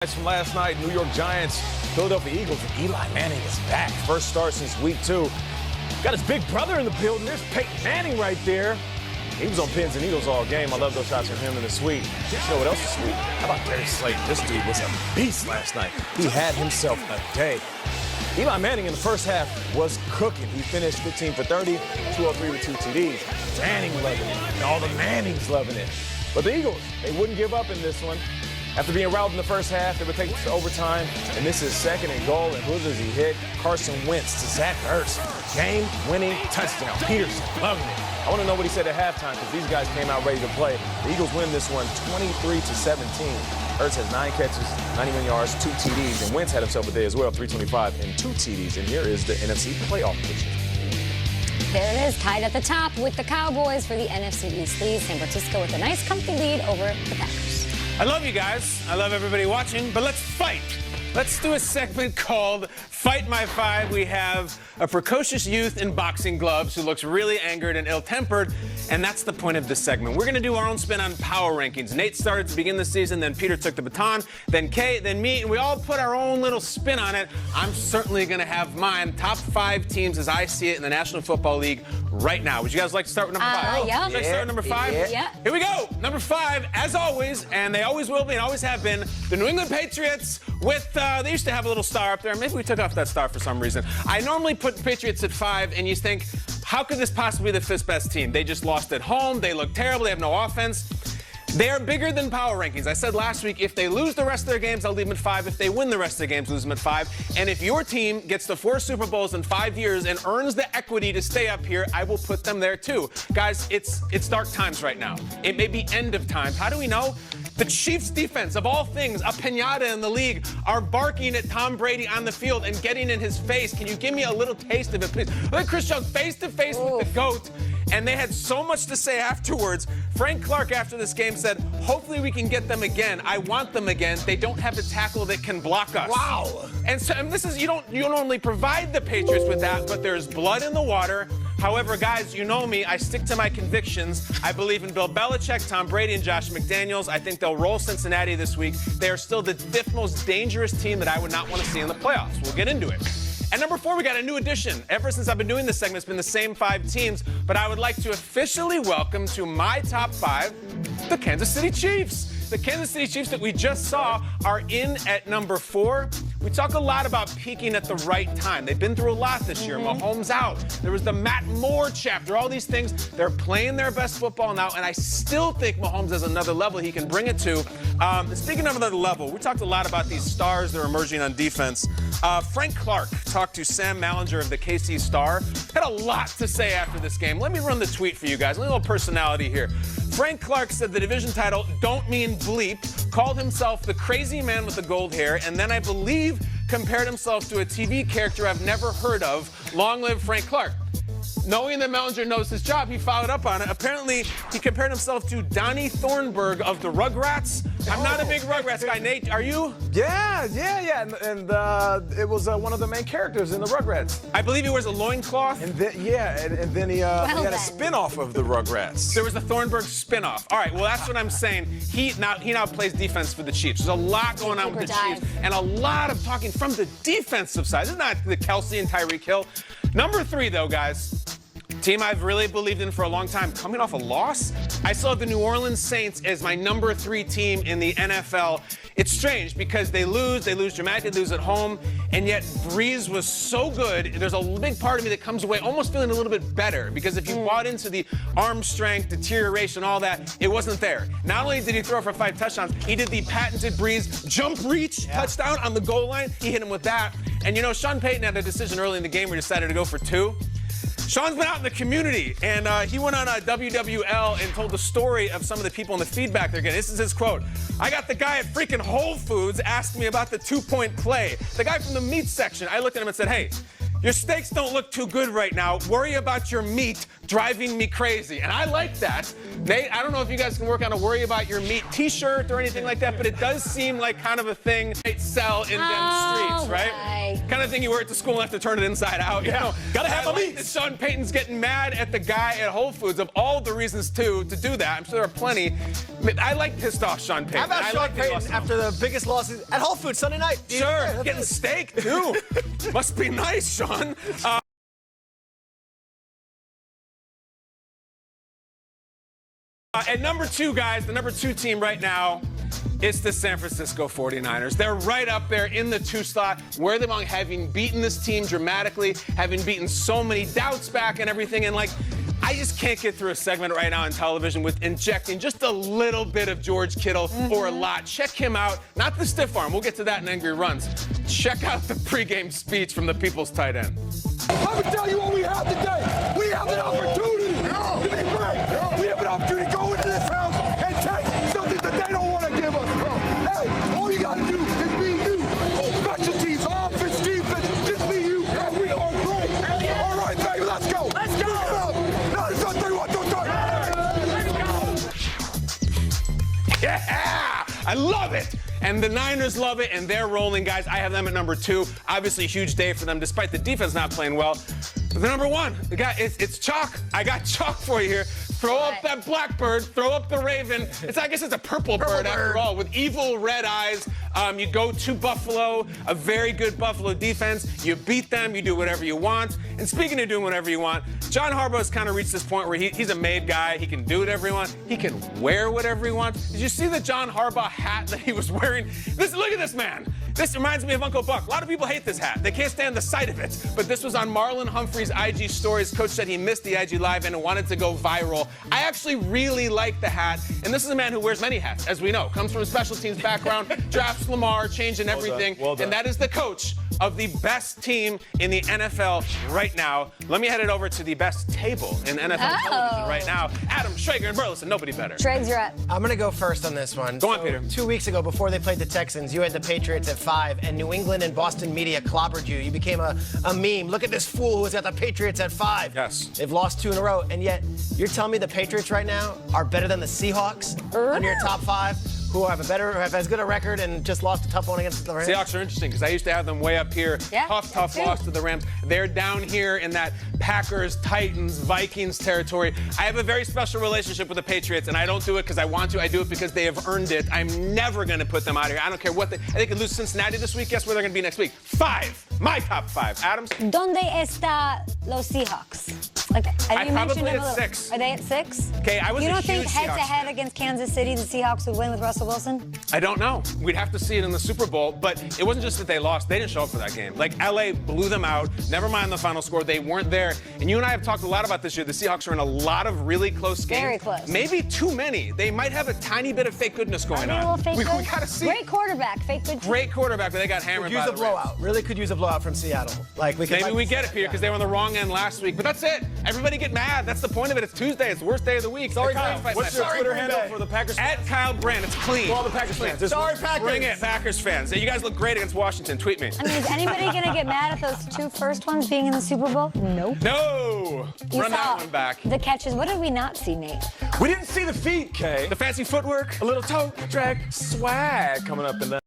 From last night, New York Giants, Philadelphia Eagles, and Eli Manning is back. First start since week 2. Got his big brother in the building. There's Peyton Manning right there. He was on pins and needles all game. I love those shots from him in the suite. You know what else is sweet? How about Darius Slayton? This dude was a beast last night. He had himself a day. Eli Manning in the first half was cooking. He finished 15 for 30, 203 with 2 TDs. Manning loving it, and all the Mannings loving it. But the Eagles, they wouldn't give up in this one. After being routed in the first half, they would take it to overtime, and this is second and goal, and who does he hit? Carson Wentz to Zach Ertz. Game-winning touchdown. Peterson loving it. I want to know what he said at halftime, because these guys came out ready to play. The Eagles win this one 23-17. Ertz has 9 catches, 91 yards, 2 TDs, and Wentz had himself a day as well, 325 and 2 TDs. And here is the NFC playoff picture. There it is, tied at the top with the Cowboys for the NFC East lead. San Francisco with a nice, comfy lead over the Packers. I love you guys. I love everybody watching, but let's fight. Let's do a segment called Fight My Five. We have a precocious youth in boxing gloves who looks really angered and ill-tempered, and that's the point of this segment. We're going to do our own spin on power rankings. Nate started to begin the season, then Peter took the baton, then Kay, then me, and we all put our own little spin on it. I'm certainly going to have mine. Top 5 teams as I see it in the National Football League right now. Would you guys like to start with number 5? Yeah. Should I start with number 5? Yeah. Here we go. Number 5, as always, and they always will be and always have been, the New England Patriots with, they used to have a little star up there. Maybe we took off that star for some reason. I normally put the Patriots at 5, and you think, how could this possibly be the 5th best team? They just lost at home. They look terrible. They have no offense. They are bigger than power rankings. I said last week, if they lose the rest of their games, I'll leave them at 5. If they win the rest of their games, lose them at 5. And if your team gets to 4 Super Bowls in 5 years and earns the equity to stay up here, I will put them there too. Guys, it's dark times right now. It may be end of times. How do we know? The Chiefs defense, of all things, a piñata in the league, are barking at Tom Brady on the field and getting in his face. Can you give me a little taste of it, please? Look at Chris Young face to face with the GOAT, and they had so much to say afterwards. Frank Clark, after this game, said, hopefully we can get them again. I want them again. They don't have a tackle that can block us. Wow. And so this is, you don't normally provide the Patriots with that, but there's blood in the water. However, guys, you know me. I stick to my convictions. I believe in Bill Belichick, Tom Brady, and Josh McDaniels. I think they'll roll Cincinnati this week. They are still the 5th most dangerous team that I would not want to see in the playoffs. We'll get into it. At number 4, we got a new addition. Ever since I've been doing this segment, it's been the same 5 teams, but I would like to officially welcome to my top 5 the Kansas City Chiefs. The Kansas City Chiefs that we just saw are in at number 4. We talk a lot about peaking at the right time. They've been through a lot this year. Mahomes out. There was the Matt Moore chapter. All these things. They're playing their best football now, and I still think Mahomes has another level he can bring it to. Speaking of another level, we talked a lot about these stars that are emerging on defense. Frank Clark talked to Sam Mallinger of the KC Star. Had a lot to say after this game. Let me run the tweet for you guys. A little personality here. Frank Clark said the division title don't mean bleep, called himself the crazy man with the gold hair, and then I believe compared himself to a TV character I've never heard of. Long live Frank Clark. Knowing that Mallinger knows his job, he followed up on it. Apparently, he compared himself to Donnie Thornburg of the Rugrats. I'm not a big Rugrats guy. Nate, are you? Yeah. And it was one of the main characters in the Rugrats. I believe he wears a loincloth. And then he had a spin-off of the Rugrats. There was a Thornburg spin-off. All right, well, that's what I'm saying. He now plays defense for the Chiefs. There's a lot going on with the Chiefs, and a lot of talking from the defensive side. This is not the Kelsey and Tyreek Hill. Number 3, though, guys. Team I've really believed in for a long time. Coming off a loss, I saw the New Orleans Saints as my number 3 team in the NFL. It's strange because they lose dramatically, lose at home, and yet Breeze was so good. There's a big part of me that comes away almost feeling a little bit better because if you bought into the arm strength, deterioration, all that, it wasn't there. Not only did he throw for 5 touchdowns, he did the patented Breeze jump reach touchdown on the goal line. He hit him with that. And you know, Sean Payton had a decision early in the game where he decided to go for 2. Sean's been out in the community, and he went on WWL and told the story of some of the people in the feedback they're getting. This is his quote. I got the guy at freaking Whole Foods asking me about the 2-point play. The guy from the meat section. I looked at him and said, hey, Your steaks don't look too good right now. Worry about your meat driving me crazy. And I like that. Nate, I don't know if you guys can work on a worry about your meat t-shirt or anything like that, but it does seem like kind of a thing they sell in them streets, right? Kind of thing you wear at the school and have to turn it inside out. You know, gotta have my meat. That Sean Payton's getting mad at the guy at Whole Foods of all the reasons to do that. I'm sure there are plenty. I like pissed off Sean Payton. How about Sean Payton after the biggest losses at Whole Foods Sunday night? Sure, getting steak too. Must be nice, Sean. At number 2, guys, the number 2 team right now, it's the San Francisco 49ers. They're right up there in the 2 slot, where they belong, having beaten this team dramatically, having beaten so many doubts back and everything. And, like, I just can't get through a segment right now on television with injecting just a little bit of George Kittle or a lot. Check him out. Not the stiff arm. We'll get to that in Angry Runs. Check out the pregame speech from the People's tight end. Let me tell you what we have today. We have an opportunity to be great. We have an opportunity to go into this house and take something that they don't want to give us. Hey, all you got to do is be you. Special teams, offense, defense, just be you. And we are great. All right, baby, let's go. Let's go. Yeah! I love it! And the Niners love it, and they're rolling, guys. I have them at number 2. Obviously, a huge day for them, despite the defense not playing well. But the number 1, the guy, it's chalk. I got chalk for you here. Throw up that blackbird, throw up the raven. I guess it's a purple bird after all, with evil red eyes. You go to Buffalo, a very good Buffalo defense. You beat them, you do whatever you want. And speaking of doing whatever you want, John Harbaugh's kind of reached this point where he's a made guy. He can do whatever he wants. He can wear whatever he wants. Did you see the John Harbaugh hat that he was wearing? Look at this man. This reminds me of Uncle Buck. A lot of people hate this hat. They can't stand the sight of it. But this was on Marlon Humphrey's IG stories. Coach said he missed the IG Live and wanted to go viral. I actually really like the hat. And this is a man who wears many hats, as we know. Comes from a special teams background, drafts Lamar, changing everything. Well done. And that is the coach of the best team in the NFL right now. Let me head it over to the best table in NFL television right now. Adam Schrager and Burleson, nobody better. Schrags, you're up. I'm going to go first on this one. Go on, Peter. 2 weeks ago, before they played the Texans, you had the Patriots at 5, and New England and Boston media clobbered you. You became a meme. Look at this fool who's got the Patriots at 5. Yes. They've lost 2 in a row, and yet you're telling me the Patriots right now are better than the Seahawks on your top 5? Who have as good a record and just lost a tough one against the Rams? Seahawks are interesting because I used to have them way up here. Yeah, Tough loss to the Rams. They're down here in that Packers, Titans, Vikings territory. I have a very special relationship with the Patriots, and I don't do it because I want to. I do it because they have earned it. I'm never going to put them out of here. I don't care what they could lose Cincinnati this week. Guess where they're going to be next week? 5. My top 5. Adams? ¿Dónde está los Seahawks? Like, I know you mentioned probably them at a little. 6. Are they at 6? Okay, I was You a don't think huge head-to-head Seahawks fan. against Kansas City, the Seahawks would win with Russell Wilson? I don't know. We'd have to see it in the Super Bowl, but it wasn't just that they lost. They didn't show up for that game. Like, LA blew them out. Never mind the final score. They weren't there. And you and I have talked a lot about this year. The Seahawks are in a lot of really close games. Very close. Maybe too many. They might have a tiny bit of fake goodness going Maybe a on. little fake We good. got to see. Great quarterback, fake good. Great quarterback, but they got hammered Could use by a the Rams. blowout. Really could use a blowout from Seattle. Like Maybe we get it, Peter, because they were on the wrong end last week. But that's it. Everybody get mad. That's the point of it. It's Tuesday. It's the worst day of the week. Sorry, Kyle, what's your Twitter handle for the Packers fans? At Kyle Brandt. It's clean. For all the Packers fans. This Sorry, one. Packers. Bring it, Packers fans. You guys look great against Washington. Tweet me. I mean, is anybody going to get mad at those 2 first ones being in the Super Bowl? Nope. No. You Run saw that one back. the catches. What did we not see, Nate? We didn't see the feet, Kay. The fancy footwork. A little toe drag swag coming up in that.